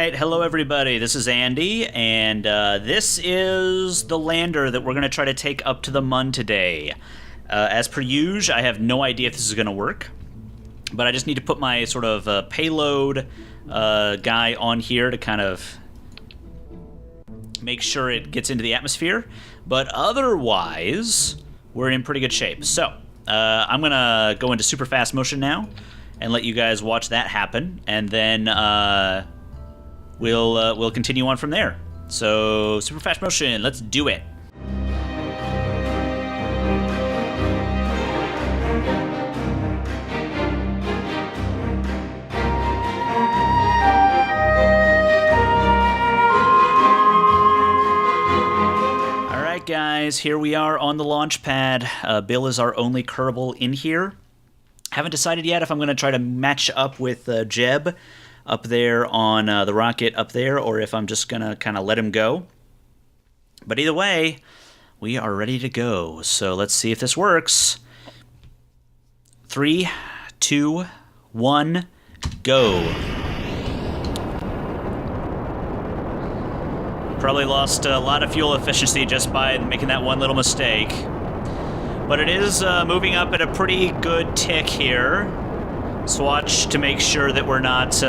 right, hello everybody, this is Andy, and this is the lander that we're going to try to take up to the Mun today. As per usual, I have no idea if this is going to work, but I just need to put my sort of payload guy on here to kind of make sure it gets into the atmosphere, but otherwise, we're in pretty good shape. So, I'm going to go into super fast motion now, and let you guys watch that happen, and then we'll continue on from there. So super fast motion, let's do it. All right, guys, here we are on the launch pad. Bill is our only Kerbal in here. Haven't decided yet if I'm going to try to match up with Jeb up there on the rocket up there, or if I'm just going to kind of let him go. But either way, we are ready to go. So let's see if this works. 3, 2, 1, go. Probably lost a lot of fuel efficiency just by making that one little mistake. But it is moving up at a pretty good tick here. Let's watch to make sure that we're not.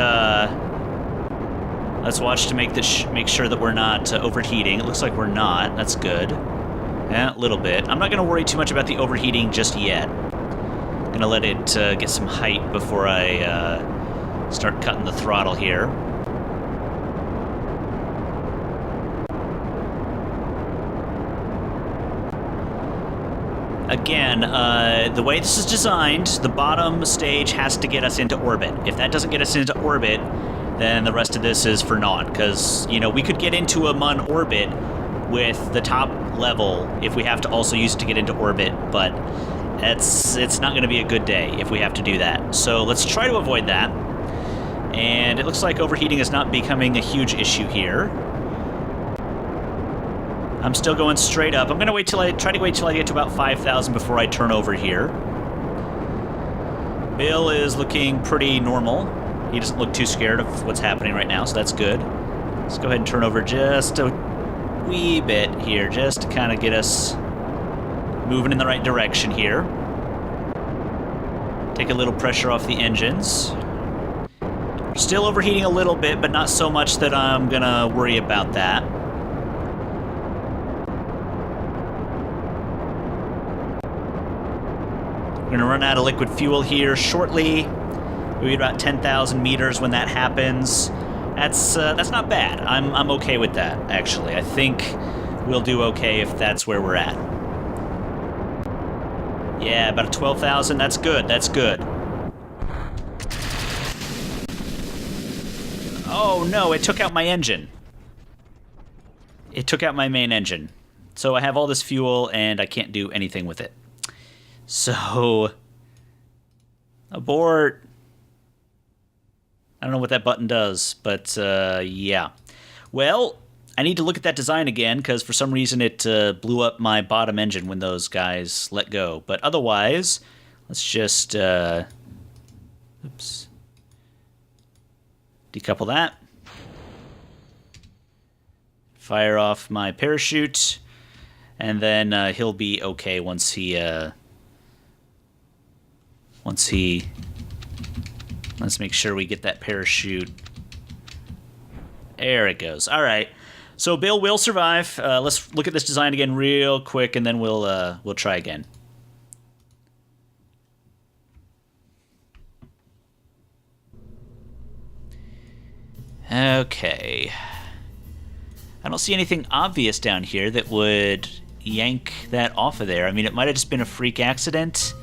Let's watch to make sure that we're not overheating. It looks like we're not. That's good. Yeah, a little bit. I'm not going to worry too much about the overheating just yet. I'm going to let it get some height before I start cutting the throttle here. Again, the way this is designed, the bottom stage has to get us into orbit. If that doesn't get us into orbit, then the rest of this is for naught. Because, you know, we could get into a Mun orbit with the top level if we have to also use it to get into orbit, but it's not going to be a good day if we have to do that. So let's try to avoid that. And it looks like overheating is not becoming a huge issue here. I'm still going straight up. I'm going to try to wait till I get to about 5,000 before I turn over here. Bill is looking pretty normal. He doesn't look too scared of what's happening right now, so that's good. Let's go ahead and turn over just a wee bit here, just to kind of get us moving in the right direction here. Take a little pressure off the engines. Still overheating a little bit, but not so much that I'm going to worry about that. We're going to run out of liquid fuel here shortly. Maybe about 10,000 meters when that happens. That's not bad. I'm okay with that, actually. I think we'll do okay if that's where we're at. Yeah, about 12,000. That's good. That's good. Oh, no, it took out my engine. It took out my main engine. So I have all this fuel, and I can't do anything with it. So, abort. I don't know what that button does, but yeah. Well, I need to look at that design again, because for some reason it blew up my bottom engine when those guys let go. But otherwise, let's just, oops. Decouple that. Fire off my parachute, and then he'll be okay once he, let's make sure we get that parachute. There it goes. All right. So Bill will survive. Let's look at this design again real quick, and then we'll try again. Okay. I don't see anything obvious down here that would yank that off of there. I mean, it might have just been a freak accident.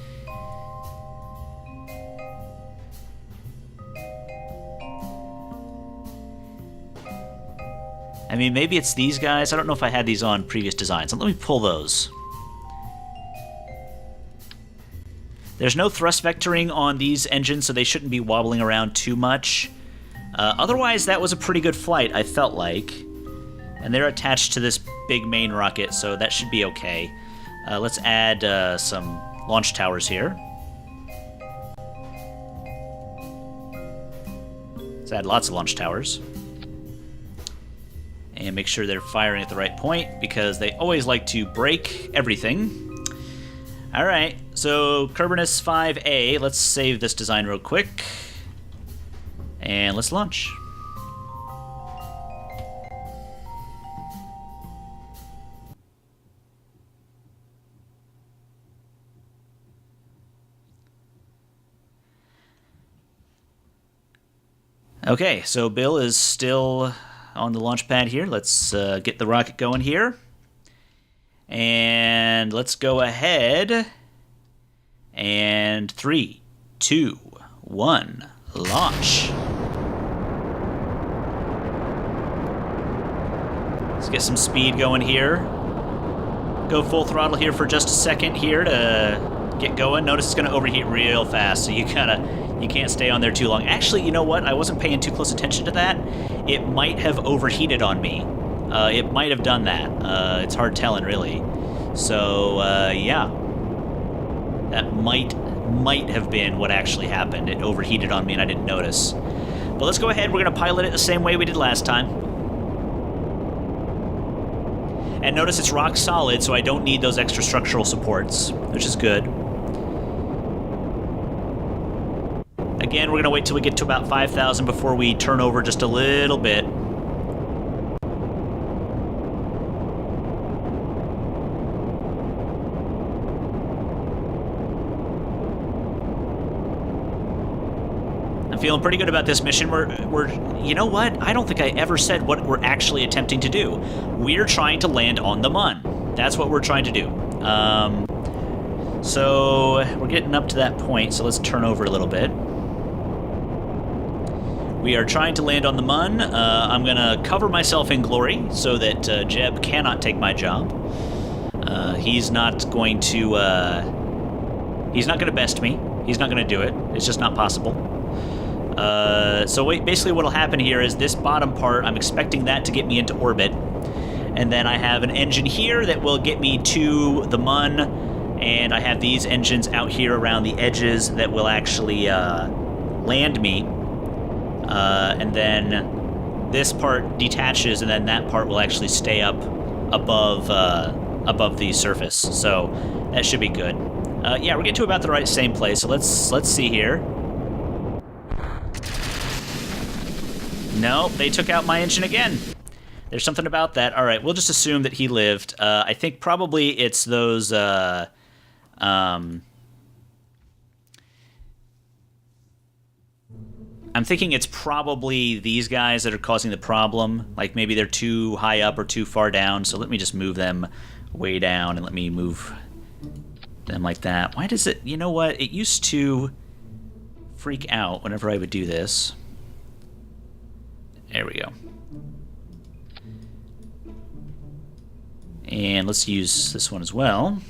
I mean, maybe it's these guys. I don't know if I had these on previous designs. Let me pull those. There's no thrust vectoring on these engines, so they shouldn't be wobbling around too much. Otherwise, that was a pretty good flight, I felt like. And they're attached to this big main rocket, so that should be okay. Let's add some launch towers here. Let's add lots of launch towers. And make sure they're firing at the right point, because they always like to break everything. Alright, so Kerbal 5A, let's save this design real quick. And let's launch. Okay, so Bill is still on the launch pad here. Let's get the rocket going here. And let's go ahead. And 3, 2, 1, launch. Let's get some speed going here. Go full throttle here for just a second here to get going. Notice it's going to overheat real fast, so you can't stay on there too long. Actually, you know what? I wasn't paying too close attention to that. It might have overheated on me. It might have done that. It's hard telling, really. So, yeah. That might have been what actually happened. It overheated on me and I didn't notice. But let's go ahead. We're going to pilot it the same way we did last time. And notice it's rock solid, so I don't need those extra structural supports, which is good. Again, we're going to wait till we get to about 5,000 before we turn over just a little bit. I'm feeling pretty good about this mission. We're you know what? I don't think I ever said what we're actually attempting to do. We're trying to land on the Mun. That's what we're trying to do. So we're getting up to that point, so let's turn over a little bit. We are trying to land on the Mun. I'm going to cover myself in glory so that Jeb cannot take my job. He's not going to... he's not going to best me. He's not going to do it. It's just not possible. So basically what will happen here is this bottom part, I'm expecting that to get me into orbit. And then I have an engine here that will get me to the Mun. And I have these engines out here around the edges that will actually land me. And then this part detaches, and then that part will actually stay up above the surface. So that should be good. Yeah, we're getting to about the same place. So let's see here. No, they took out my engine again. There's something about that. All right, we'll just assume that he lived. I think probably it's those. I'm thinking it's probably these guys that are causing the problem. Like maybe they're too high up or too far down. So let me just move them way down and let me move them like that. Why does it... You know what? It used to freak out whenever I would do this. There we go. And let's use this one as well.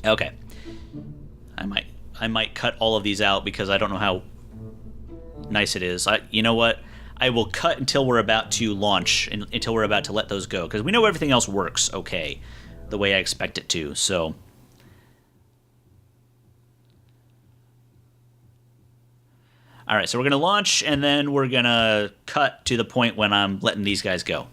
Okay. I might cut all of these out because I don't know how nice it is. You know what? I will cut until we're about to launch, until we're about to let those go, because we know everything else works okay, the way I expect it to, so... Alright, so we're going to launch, and then we're going to cut to the point when I'm letting these guys go.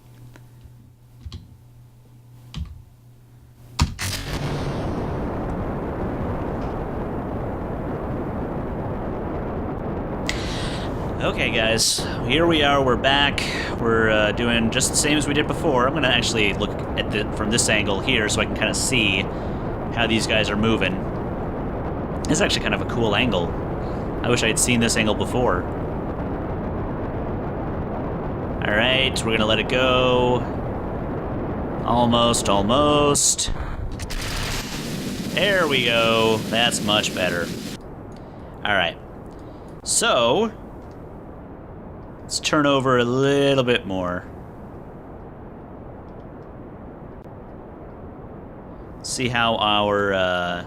Okay, guys, here we are, we're back. We're doing just the same as we did before. I'm going to actually look at from this angle here so I can kind of see how these guys are moving. This is actually kind of a cool angle. I wish I had seen this angle before. Alright, we're gonna let it go. Almost, almost. There we go. That's much better. Alright. So, let's turn over a little bit more. See how our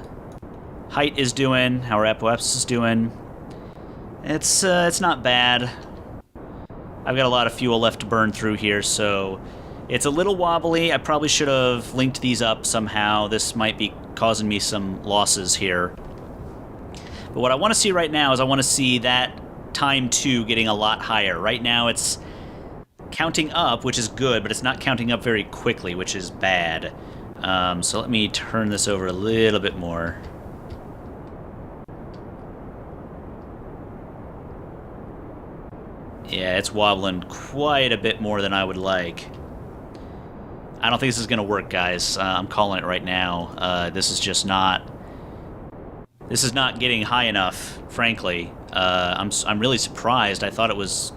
height is doing, how our apoapsis is doing. It's not bad. I've got a lot of fuel left to burn through here, so it's a little wobbly. I probably should have linked these up somehow. This might be causing me some losses here. But what I want to see right now is I want to see that time 2 getting a lot higher. Right now it's counting up, which is good, but it's not counting up very quickly, which is bad. So let me turn this over a little bit more. Yeah, it's wobbling quite a bit more than I would like. I don't think this is going to work, guys. I'm calling it right now. This is just not... This is not getting high enough, frankly. I'm really surprised. I thought it was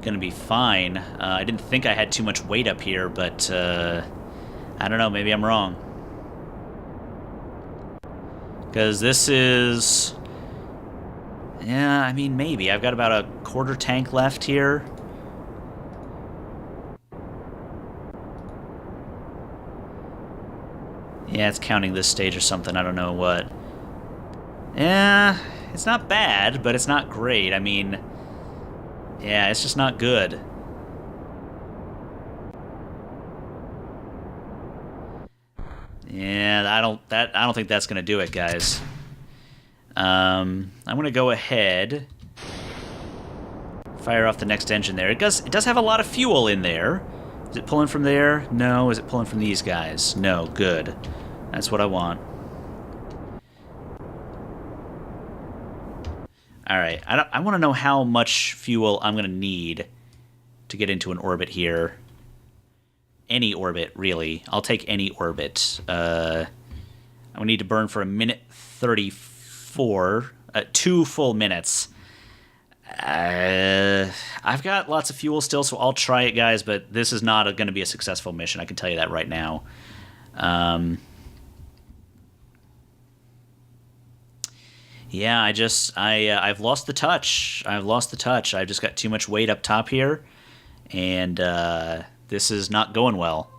going to be fine. I didn't think I had too much weight up here, but I don't know. Maybe I'm wrong. Because this is... Yeah, I mean, maybe. I've got about a quarter tank left here. Yeah, it's counting this stage or something. I don't know what. Yeah, it's not bad, but it's not great. I mean, yeah, it's just not good. Yeah, I don't think that's gonna do it, guys. I'm gonna go ahead, fire off the next engine there. It does have a lot of fuel in there. Is it pulling from there? No. Is it pulling from these guys? No. Good. That's what I want. Alright, I want to know how much fuel I'm going to need to get into an orbit here. Any orbit, really. I'll take any orbit. I'm going to need to burn for 1:34. 2 full minutes. I've got lots of fuel still, so I'll try it, guys, but this is not going to be a successful mission. I can tell you that right now. Yeah, I've lost the touch. I've lost the touch. I've just got too much weight up top here, and this is not going well.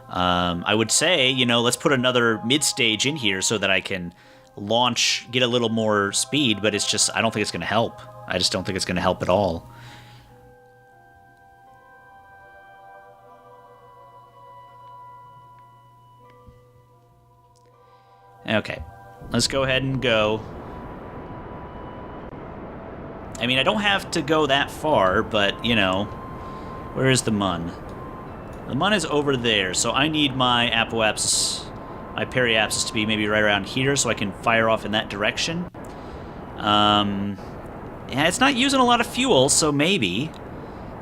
I would say, let's put another mid-stage in here so that I can launch, get a little more speed, but it's just, I don't think it's going to help. I just don't think it's going to help at all. Okay, let's go ahead and go. I mean, I don't have to go that far, but, where is the Mun? The Mun is over there, so I need my apoapsis, my periapsis to be maybe right around here so I can fire off in that direction. Yeah, it's not using a lot of fuel, so maybe.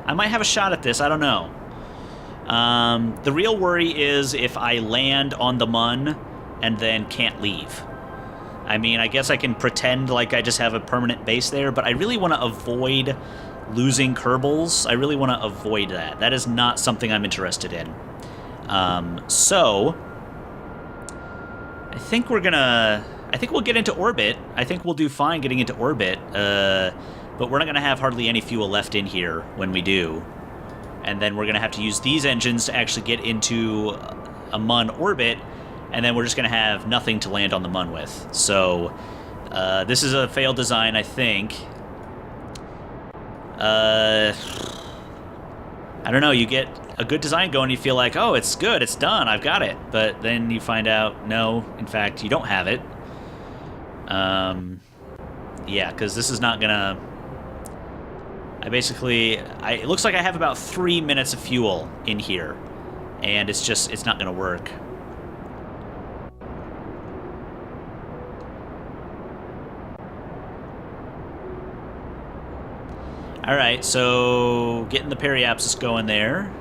I might have a shot at this, I don't know. The real worry is if I land on the Mun and then can't leave. I mean, I guess I can pretend like I just have a permanent base there, but I really want to avoid losing Kerbals. I really want to avoid that. That is not something I'm interested in. So, I think we'll get into orbit. I think we'll do fine getting into orbit, but we're not going to have hardly any fuel left in here when we do. And then we're going to have to use these engines to actually get into a Mun orbit, and then we're just going to have nothing to land on the Mun with. So, this is a failed design, I think. I don't know, you get a good design going, you feel like, oh, it's good, it's done, I've got it. But then you find out, no, in fact, you don't have it. Yeah, because this is not gonna... it looks like I have about 3 minutes of fuel in here. And it's not gonna work. Alright, so getting the periapsis going there.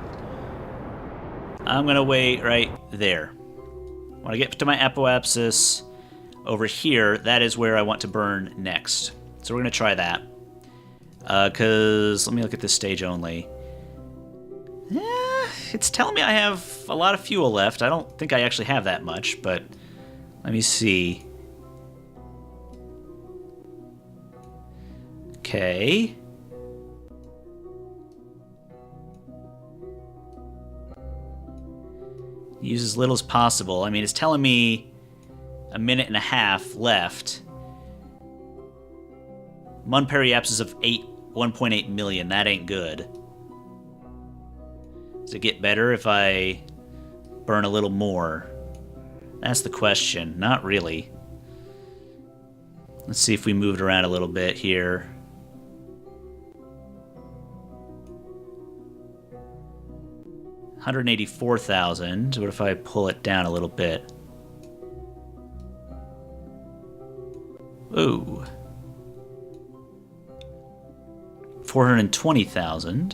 I'm going to wait right there. When I get to my apoapsis over here, that is where I want to burn next. So we're going to try that. Because, let me look at this stage only. It's telling me I have a lot of fuel left. I don't think I actually have that much, but let me see. Okay. Use as little as possible. I mean, it's telling me a minute and a half left. Mun periapsis of 1.8 million. That ain't good. Does it get better if I burn a little more? That's the question. Not really. Let's see if we moved around a little bit here. $184,000. What if I pull it down a little bit? Ooh. 420,000.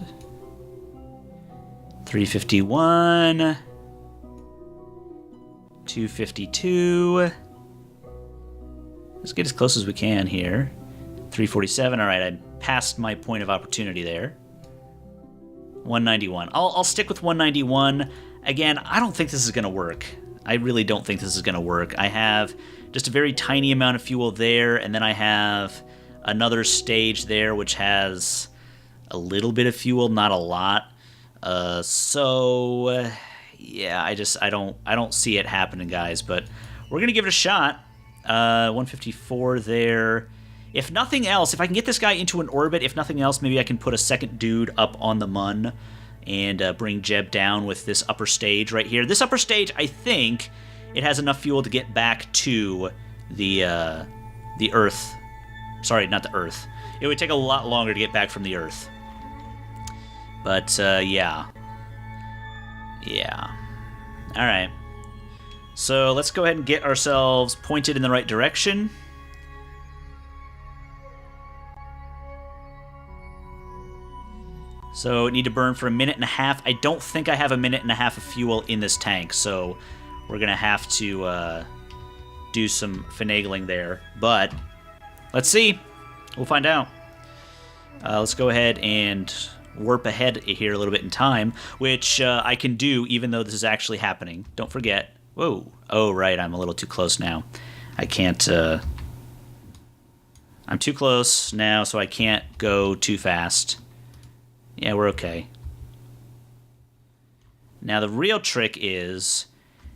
351. 252. Let's get as close as we can here. 347. All right, I passed my point of opportunity there. 191. I'll stick with 191. Again, I don't think this is going to work. I really don't think this is going to work. I have just a very tiny amount of fuel there, and then I have another stage there which has a little bit of fuel, not a lot. Yeah, I don't see it happening, guys, but we're going to give it a shot. 154 there. If nothing else, if I can get this guy into an orbit, if nothing else, maybe I can put a second dude up on the Mun and bring Jeb down with this upper stage right here. This upper stage, I think, it has enough fuel to get back to the Earth. Sorry, not the Earth. It would take a lot longer to get back from the Earth. But, yeah. Yeah. All right. So let's go ahead and get ourselves pointed in the right direction. So need to burn for 1.5 minutes. I don't think I have 1.5 minutes of fuel in this tank, so we're going to have to do some finagling there. But let's see. We'll find out. Let's go ahead and warp ahead here a little bit in time, which I can do even though this is actually happening. Don't forget. Whoa. Oh, right. I'm a little too close now. I can't... I'm too close now, so I can't go too fast. Yeah, we're okay. Now, the real trick is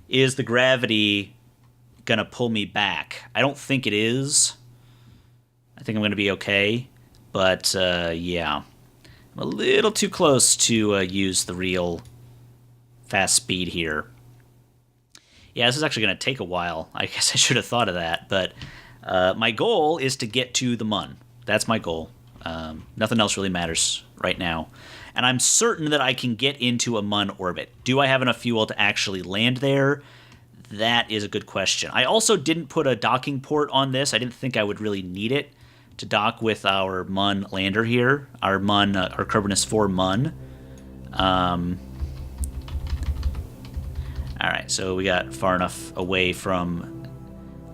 the gravity going to pull me back? I don't think it is. I think I'm going to be okay. But, yeah. I'm a little too close to use the real fast speed here. Yeah, this is actually going to take a while. I guess I should have thought of that. But my goal is to get to the Mun. That's my goal. Nothing else really matters right now. And I'm certain that I can get into a Mun orbit. Do I have enough fuel to actually land there? That is a good question. I also didn't put a docking port on this. I didn't think I would really need it to dock with our Mun lander here. Our Mun, our Kerbal 4 Mun. Alright, so we got far enough away from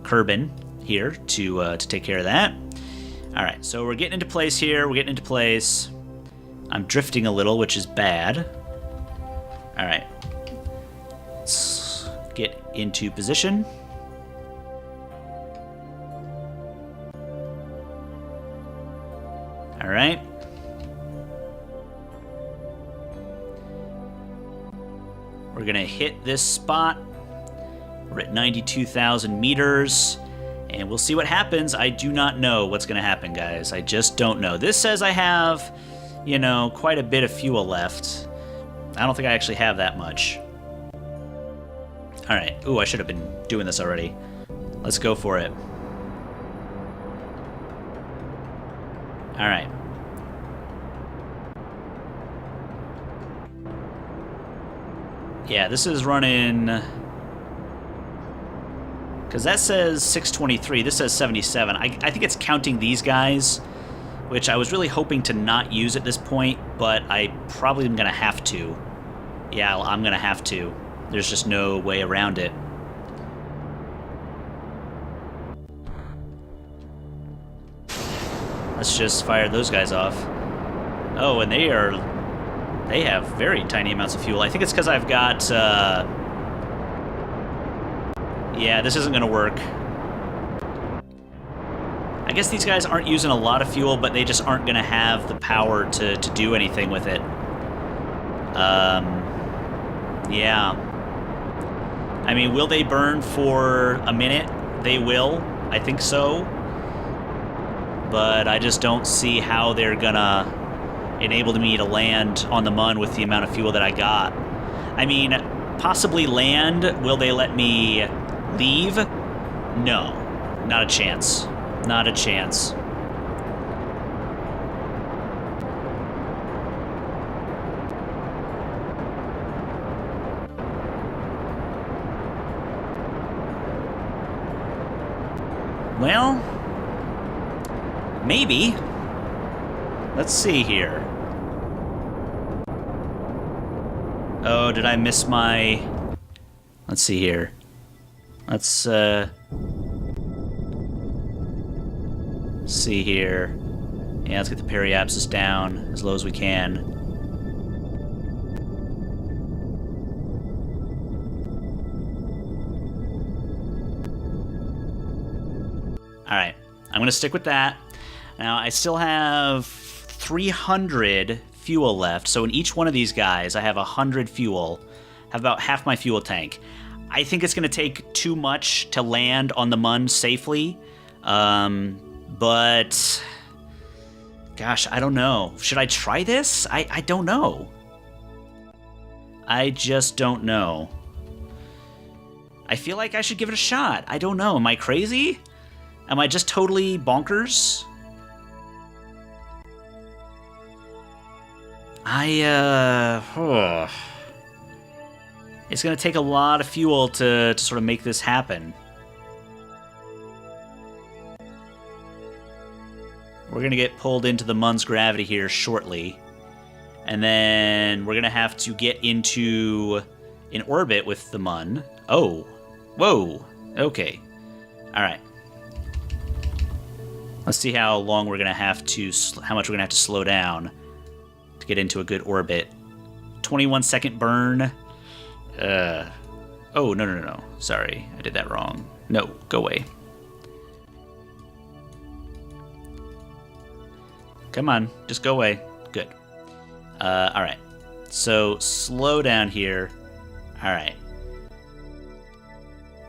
Kerbal here to take care of that. Alright, so we're getting into place here. We're getting into place. I'm drifting a little, which is bad. Alright. Let's get into position. Alright. We're going to hit this spot. We're at 92,000 meters. And we'll see what happens. I do not know what's going to happen, guys. I just don't know. This says I have, you know, quite a bit of fuel left. I don't think I actually have that much. All right. Ooh, I should have been doing this already. Let's go for it. All right. Yeah, this is running... Because that says 623, this says 77. I think it's counting these guys, which I was really hoping to not use at this point, but I probably am going to have to. Yeah, I'm going to have to. There's just no way around it. Let's just fire those guys off. Oh, and they have very tiny amounts of fuel. I think it's because I've got... Yeah, this isn't going to work. I guess these guys aren't using a lot of fuel, but they just aren't going to have the power to do anything with it. Yeah. I mean, will they burn for a minute? They will. I think so. But I just don't see how they're going to enable me to land on the Mun with the amount of fuel that I got. I mean, possibly land. Will they let me... leave? No, not a chance. Not a chance. Well, maybe. Let's see here. Oh, did I miss my... Let's see here. Let's, see here. Yeah, let's get the periapsis down as low as we can. Alright, I'm going to stick with that. Now, I still have 300 fuel left, so in each one of these guys, I have 100 fuel. Have about half my fuel tank. I think it's going to take too much to land on the Mun safely, but... Gosh, I don't know. Should I try this? I don't know. I just don't know. I feel like I should give it a shot. I don't know. Am I crazy? Am I just totally bonkers? It's going to take a lot of fuel to sort of make this happen. We're going to get pulled into the Mun's gravity here shortly. And then we're going to have to get into an orbit with the Mun. Oh. Whoa. Okay. All right. Let's see how long we're going to have to... how much we're going to have to slow down to get into a good orbit. 21-second burn. Oh, no. Sorry, I did that wrong. No, go away. Come on, just go away. Good. Alright. So, slow down here. Alright.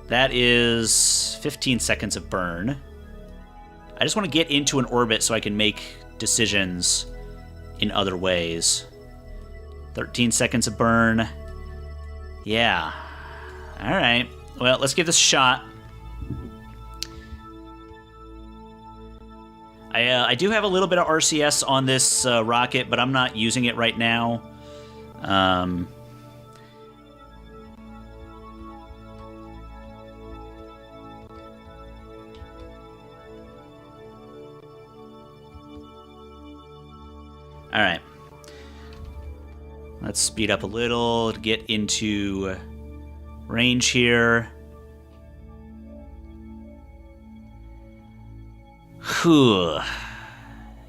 That is 15 seconds of burn. I just want to get into an orbit so I can make decisions in other ways. 13 seconds of burn. Yeah. Alright. Well, let's give this a shot. I do have a little bit of RCS on this rocket, but I'm not using it right now. Alright. Let's speed up a little to get into range here. Whew.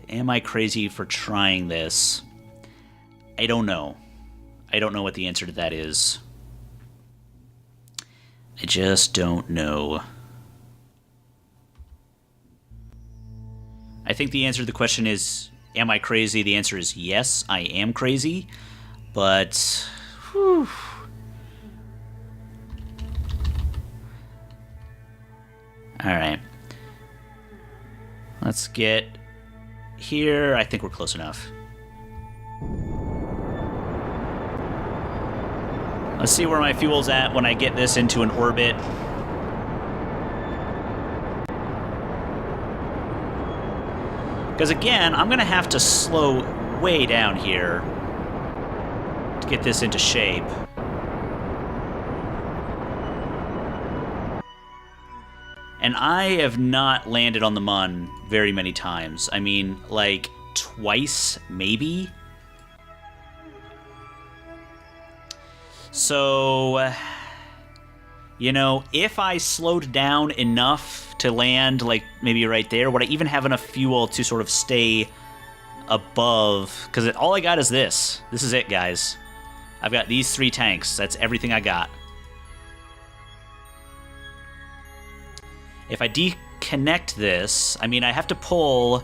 Am I crazy for trying this? I don't know. I don't know what the answer to that is. I just don't know. I think the answer to the question is, am I crazy? The answer is yes, I am crazy. But, whew. Alright. Let's get here. I think we're close enough. Let's see where my fuel's at when I get this into an orbit. Because again, I'm going to have to slow way down here to get this into shape. And I have not landed on the Mun very many times. I mean, like, twice, maybe? So, you know, if I slowed down enough to land, like, maybe right there, would I even have enough fuel to sort of stay above? Because all I got is this. This is it, guys. I've got these 3 tanks. That's everything I got. If I deconnect this, I mean, I have to pull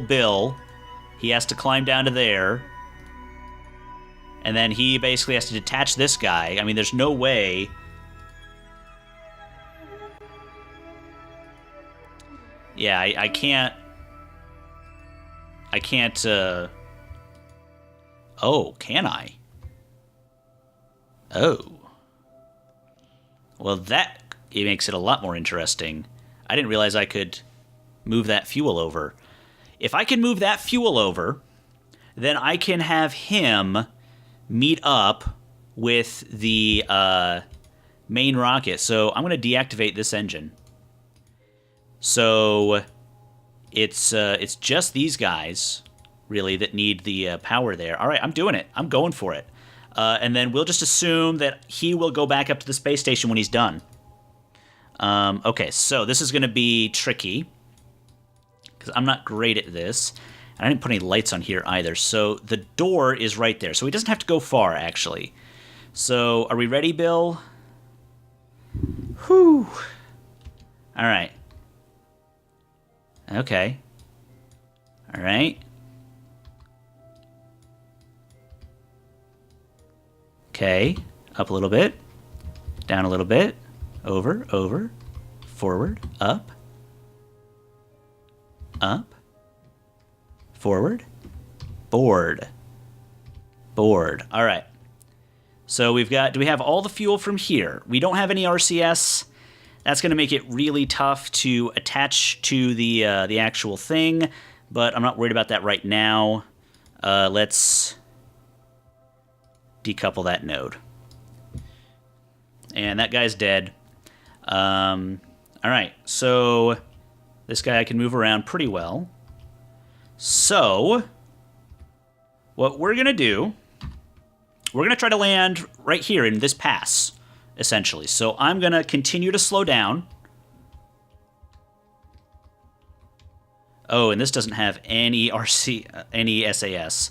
Bill. He has to climb down to there. And then he basically has to detach this guy. I mean, there's no way. Yeah, I can't... Oh, can I? Oh. Well, that it makes it a lot more interesting. I didn't realize I could move that fuel over. If I can move that fuel over, then I can have him meet up with the main rocket. So I'm going to deactivate this engine. So it's just these guys, really, that need the power there. All right, I'm doing it. I'm going for it. And then we'll just assume that he will go back up to the space station when he's done. Okay, so this is going to be tricky, because I'm not great at this. And I didn't put any lights on here either. So the door is right there. So he doesn't have to go far, actually. So are we ready, Bill? Whew. All right. Okay. All right. Okay. Up a little bit. Down a little bit. Over, over. Forward. Up. Up. Forward. Board. Board. All right. So we've got, do we have all the fuel from here? We don't have any RCS. That's going to make it really tough to attach to the actual thing, but I'm not worried about that right now. Let's decouple that node. And that guy's dead. All right, so this guy I can move around pretty well. So what we're going to do, we're going to try to land right here in this pass, essentially. So I'm going to continue to slow down. Oh, and this doesn't have any any SAS.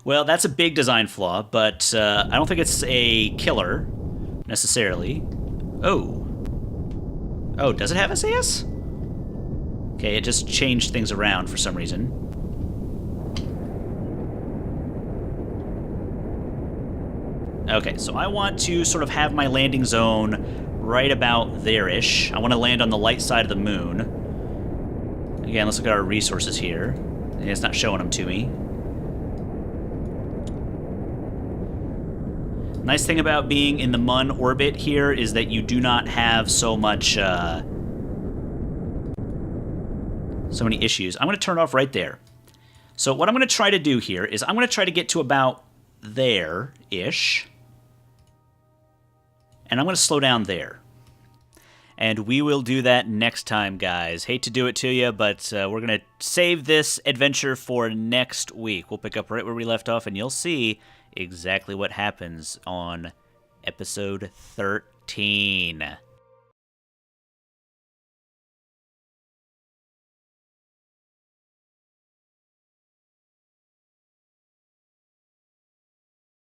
Well, that's a big design flaw, but I don't think it's a killer, necessarily. Oh. Oh, does it have SAS? Okay, it just changed things around for some reason. Okay, so I want to sort of have my landing zone right about there-ish. I want to land on the light side of the moon. Again, let's look at our resources here. It's not showing them to me. Nice thing about being in the Mun orbit here is that you do not have so much, so many issues. I'm going to turn it off right there. So what I'm going to try to do here is I'm going to try to get to about there-ish. And I'm going to slow down there. And we will do that next time, guys. Hate to do it to you, but we're going to save this adventure for next week. We'll pick up right where we left off, and you'll see exactly what happens on episode 13.